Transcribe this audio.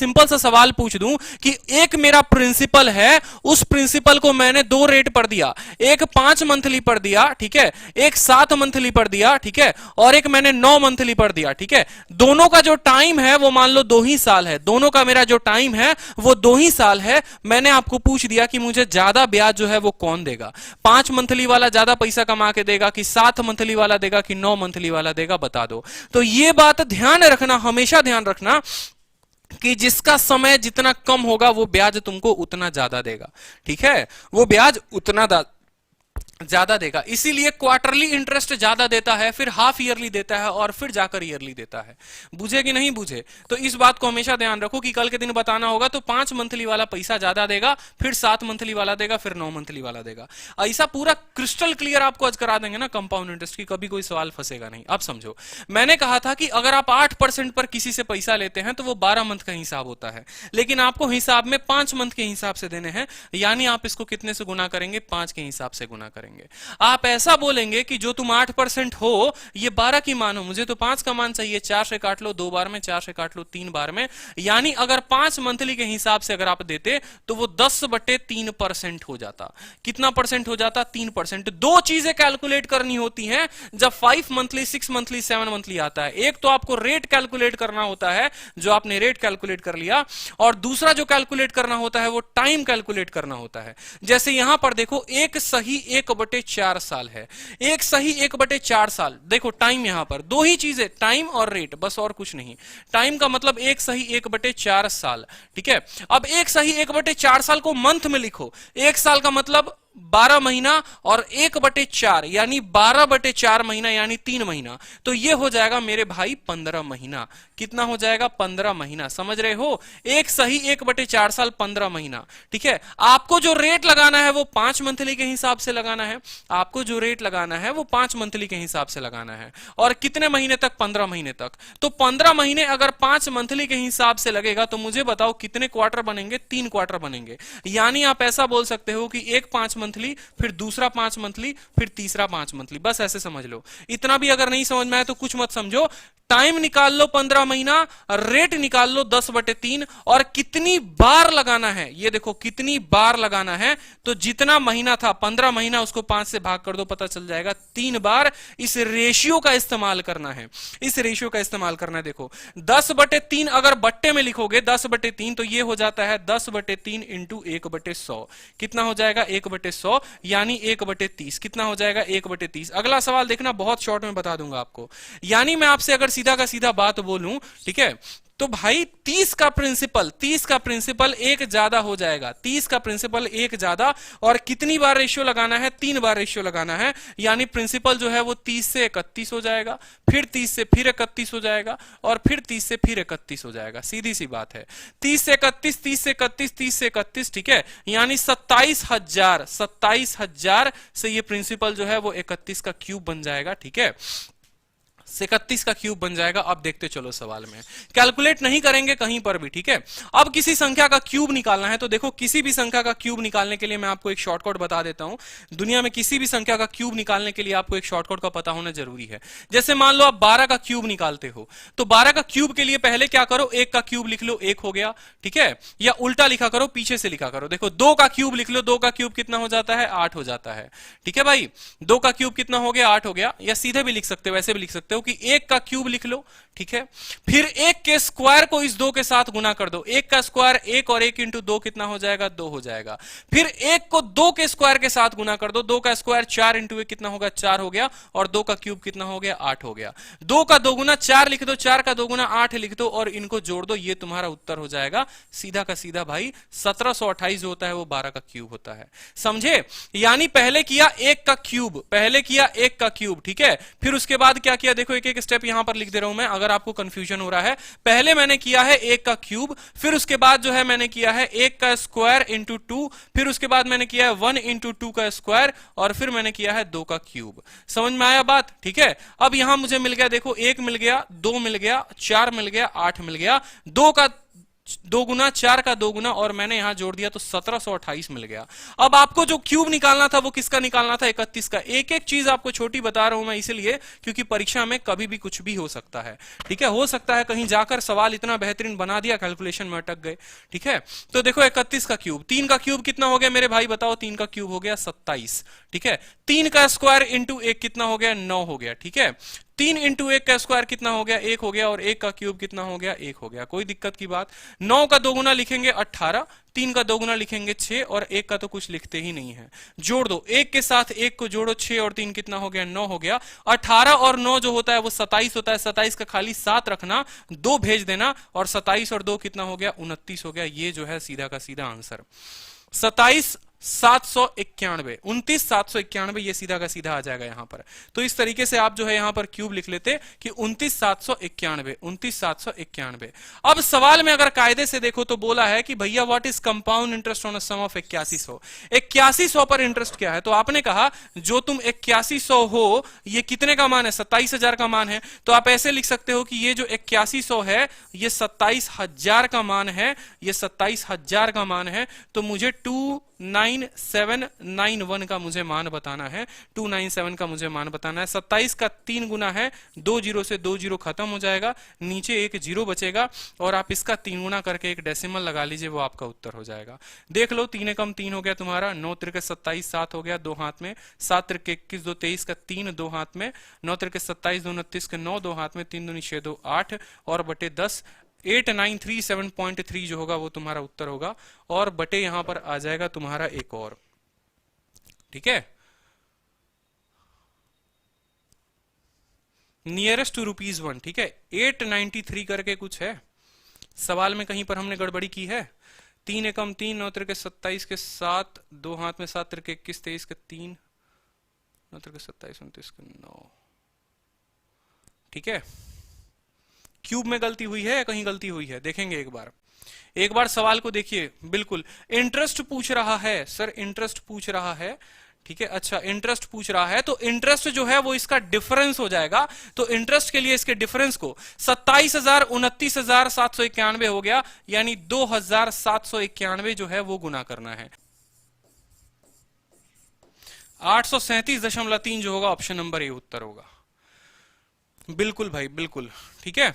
Simple सा सवाल पूछ दूं कि एक मेरा प्रिंसिपल है, उस प्रिंसिपल को मैंने 2 रेट पर दिया, एक 5 मंथली पर दिया, ठीक है, एक 7 मंथली पर दिया, ठीक है, और एक मैंने 9 मंथली पर दिया, ठीक है। दोनों का जो टाइम है वो मान लो 2 ही साल है, दोनों का मेरा जो टाइम है वो 2 ही साल है। मैंने आपको पूछ दिया कि मुझे ज्यादा ब्याज जो है वो कौन देगा, 5 मंथली वाला ज्यादा पैसा कमा के देगा कि 7 मंथली वाला देगा कि 9 मंथली वाला देगा, बता दो। तो ये बात ध्यान रखना, हमेशा ध्यान रखना कि जिसका समय जितना कम होगा वो ब्याज तुमको उतना ज्यादा देगा, ठीक है, वो ब्याज उतना ज्यादा देगा। इसीलिए क्वार्टरली इंटरेस्ट ज्यादा देता है, फिर हाफ ईयरली देता है और फिर जाकर ईयरली देता है। बुझे कि नहीं बुझे? तो इस बात को हमेशा ध्यान रखो कि कल के दिन बताना होगा तो 5 मंथली वाला पैसा ज्यादा देगा, फिर 7 मंथली वाला देगा, फिर 9 मंथली वाला देगा। ऐसा पूरा क्रिस्टल क्लियर आपको आज करा देंगे ना कंपाउंड इंटरेस्ट की, कभी कोई सवाल फंसेगा नहीं। अब समझो, मैंने कहा था कि अगर आप 8% पर किसी से पैसा लेते हैं तो वो 12 मंथ का हिसाब होता है, लेकिन आपको हिसाब में 5 मंथ के हिसाब से देने हैं, यानी आप इसको कितने से गुना करेंगे? 5 के हिसाब से गुना करेंगे। आप ऐसा बोलेंगे कि जो तुम 8% हो ये 12 की मानो, मुझे तो 5 का मान चाहिए, 4 से काट लो 2 बार में, 4 से काट लो 3 बार में, यानी अगर 5 मंथली के हिसाब से अगर आप देते तो वो 10/3% हो जाता। कितना परसेंट हो जाता? 3%। 2 चीजें कैलकुलेट करनी होती हैं जब 5 मंथली, 6 मंथली, 7 मंथली आता है। एक तो आपको रेट कैलकुलेट करना होता है, जो आपने रेट कैलकुलेट कर लिया, और दूसरा जो कैलकुलेट करना होता है वो टाइम कैलकुलेट करना होता है। जैसे यहां पर देखो, एक सही 1/4 साल है, एक सही 1/4 साल। देखो टाइम, यहां पर 2 ही चीजें, टाइम और रेट, बस और कुछ नहीं। टाइम का मतलब एक सही 1/4 साल, ठीक है। अब एक सही 1/4 साल को मंथ में लिखो, एक साल का मतलब 12 महीना और 1/4 यानी 12/4 महीना यानी 3 महीना, तो ये हो जाएगा मेरे भाई 15 महीना। कितना हो जाएगा? 15 महीना। समझ रहे हो? एक सही 1/4 साल 15 महीना, ठीक है। आपको जो रेट लगाना है वो 5 मंथली के हिसाब से लगाना है, आपको जो रेट लगाना है वो 5 मंथली के हिसाब से लगाना है। और कितने महीने तक? 15 महीने तक। तो 15 महीने अगर 5 मंथली के हिसाब से लगेगा तो मुझे बताओ कितने क्वार्टर बनेंगे? 3 क्वार्टर बनेंगे। यानी आप ऐसा बोल सकते हो कि एक 5 मंथली, फिर दूसरा 5 मंथली, फिर तीसरा 5 मंथली। बस ऐसे समझ लो। इतना भी अगर नहीं समझ में आए तो कुछ मत समझो। टाइम निकाल लो 15 महीना, रेट निकाल लो 10/3, और कितनी बार लगाना है ये देखो, कितनी बार लगाना है। तो जितना महीना था 15 महीना, उसको 5 से भाग कर दो, पता चल जाएगा 3 बार। इस रेशियो का इस्तेमाल करना है, इस रेशियो का इस्तेमाल करना है। देखो 10/3 अगर बट्टे में लिखोगे 10/3 तो ये हो जाता है 10/3 इंटू 1/100। कितना हो जाएगा? 1/100 यानी 1/30। कितना हो जाएगा? 1/30। अगला सवाल देखना, बहुत शॉर्ट में बता दूंगा आपको। यानी मैं आपसे अगर सीधा का सीधा बात बोलूं, ठीक है, तो भाई 30 का प्रिंसिपल एक ज्यादा हो जाएगा, 30 का प्रिंसिपल एक ज्यादा। और कितनी बार रेशियो लगाना है? 3 बार रेशियो लगाना है। यानी प्रिंसिपल जो है वो 30 से 31 हो जाएगा, फिर 30 से फिर 31 हो जाएगा, और फिर 30 से फिर 31 हो जाएगा। सीधी सी बात है, 30 से 31, 30 से 31, 30 से 31, ठीक है। यानी 27,000 से ये प्रिंसिपल जो है वो 31 का क्यूब बन जाएगा, ठीक है, 31 का क्यूब बन जाएगा। अब देखते चलो सवाल में, कैलकुलेट नहीं करेंगे कहीं पर भी, ठीक है। अब किसी संख्या का क्यूब निकालना है तो देखो, किसी भी संख्या का क्यूब निकालने के लिए मैं आपको एक शॉर्टकट बता देता हूं। दुनिया में किसी भी संख्या का क्यूब निकालने के लिए आपको एक शॉर्टकट का पता होना जरूरी है। जैसे मान लो आप 12 का क्यूब निकालते हो, तो 12 का क्यूब के लिए पहले क्या करो? 1 का क्यूब लिख लो, 1 हो गया, ठीक है। या उल्टा लिखा करो, पीछे से लिखा करो। देखो 2 का क्यूब लिख लो, 2 का क्यूब कितना हो जाता है? 8 हो जाता है, ठीक है भाई। 2 का क्यूब कितना हो गया? 8 हो गया। या सीधे भी लिख सकते हो, वैसे भी लिख सकते हो कि 1 का क्यूब लिख लो, ठीक है। फिर 1 के स्क्वायर को इस 2 के साथ गुना कर दो। 1 का स्क्वायर 1 और 1 इंटू 2 कितना हो जाएगा? 2 हो जाएगा। फिर 1 को 2 के स्क्वायर के साथ गुना कर दो। 2 का स्क्वायर 4 इंटू 1 कितना होगा? 4 हो गया। और 2 का क्यूब कितना हो गया? 8 हो गया। 2 का 2 गुना 4 लिख दो, 4 का 2 गुना 8 लिख दो, और इनको जोड़ दो। ये तुम्हारा उत्तर हो जाएगा सीधा का सीधा भाई 1728 जो होता है वो 12 का क्यूब होता है। समझे? यानी पहले किया 1 का क्यूब, पहले किया 1 का क्यूब, ठीक है। फिर उसके बाद क्या किया? देखो एक एक स्टेप यहां पर लिख दे रहा हूं मैं, अगर आपको कंफ्यूजन हो रहा है। पहले मैंने किया है 1 का क्यूब, फिर उसके बाद जो है मैंने किया है 1 का स्क्वायर इंटू 2, फिर उसके बाद मैंने किया है 1 इंटू 2 का स्क्वायर, और फिर मैंने किया है 2 का क्यूब। समझ में आया बात? ठीक है। अब यहां मुझे मिल गया, देखो 1 मिल गया, 2 मिल गया, 4 मिल गया, 8 मिल गया। 2 का दो गुना, 4 का दो गुना, और मैंने यहां जोड़ दिया तो 1728 मिल गया। अब आपको जो क्यूब निकालना था वो किसका निकालना था? 31 का। एक एक चीज आपको छोटी बता रहा हूं मैं इसलिए क्योंकि परीक्षा में कभी भी कुछ भी हो सकता है, ठीक है। हो सकता है कहीं जाकर सवाल इतना बेहतरीन बना दिया, कैलकुलेशन में अटक गए, ठीक है। तो देखो 31 का क्यूब, 3 का क्यूब कितना हो गया मेरे भाई बताओ? 3 का क्यूब हो गया 27, ठीक है। 3 का स्क्वायर इंटू 1 कितना हो गया? 9 हो गया, ठीक है। 3 इंटू 1 का स्क्वायर कितना हो गया? 1 हो गया, और 1 का क्यूब कितना हो गया? 1 हो गया, कोई दिक्कत की बात। 9 का दोगुना लिखेंगे 18, 3 का दोगुना लिखेंगे 6, और 1 का तो कुछ लिखते ही नहीं है। जोड़ दो, 1 के साथ 1 को जोड़ो, 6 और 3 कितना हो गया? 9 हो गया। 18 और 9 जो होता है वो 27 होता है, 27 का खाली 7 रखना, 2 भेज देना, और 27 और 2 कितना हो गया? 29 हो गया। ये जो है सीधा का सीधा आंसर 27,791, 29,791, ये सीधा का सीधा आ जाएगा यहां पर। तो इस तरीके से आप जो है यहां पर क्यूब लिख लेते कि 29,791, 29,791। अब सवाल में अगर कायदे से देखो तो बोला है कि भैया what is compound interest on a sum of 8100। 8100 पर इंटरेस्ट क्या है? तो आपने कहा जो तुम 8100 हो ये कितने का मान है? 27,000 का मान है। तो आप ऐसे लिख सकते हो कि ये जो 8100 है ये 27,000 का मान है, ये 27,000 का मान है। तो मुझे 29791 का मुझे मान बताना है, 297 का मुझे मान बताना है। 27 का 3 गुना है, 2 जीरो से 2 जीरो खत्म हो जाएगा, नीचे एक जीरो बचेगा, और आप इसका 3 गुना करके एक डेसिमल लगा लीजिए, वो आपका उत्तर हो जाएगा। देख लो, 3 एकम 3 हो गया तुम्हारा, 9 त्रिके 27, 7 हो गया 2 हाथ में, 7 त्रिके 21, 2 23 का 3 2 हाथ में, 9 त्रिके 27, 2 29 के 9 2 हाथ में, 3 दूनी 6 2 8, और बटे 10, 8937.3 जो होगा वो तुम्हारा उत्तर होगा, और बटे यहां पर आ जाएगा तुम्हारा एक और, ठीक है, नियरेस्ट टू ₹1, ठीक है। 893 करके कुछ है सवाल में, कहीं पर हमने गड़बड़ी की है। 3 एकम 3, 9 त्रिके 27 के 7, 2 हाथ में, 7 त्रिके 21, 23 के 3, 9 त्रिके 27, 29 के 9, ठीक है। क्यूब में गलती हुई है या कहीं गलती हुई है? देखेंगे एक बार सवाल को देखिए। बिल्कुल इंटरेस्ट पूछ रहा है सर, इंटरेस्ट पूछ रहा है, ठीक है। अच्छा, इंटरेस्ट पूछ रहा है तो इंटरेस्ट जो है वो इसका डिफरेंस हो जाएगा। तो इंटरेस्ट के लिए इसके डिफरेंस को 27,000 29,791 हो गया, यानी 2,791 जो है वो गुना करना है। 837.3 जो होगा ऑप्शन नंबर ए उत्तर होगा। बिल्कुल भाई बिल्कुल, ठीक है।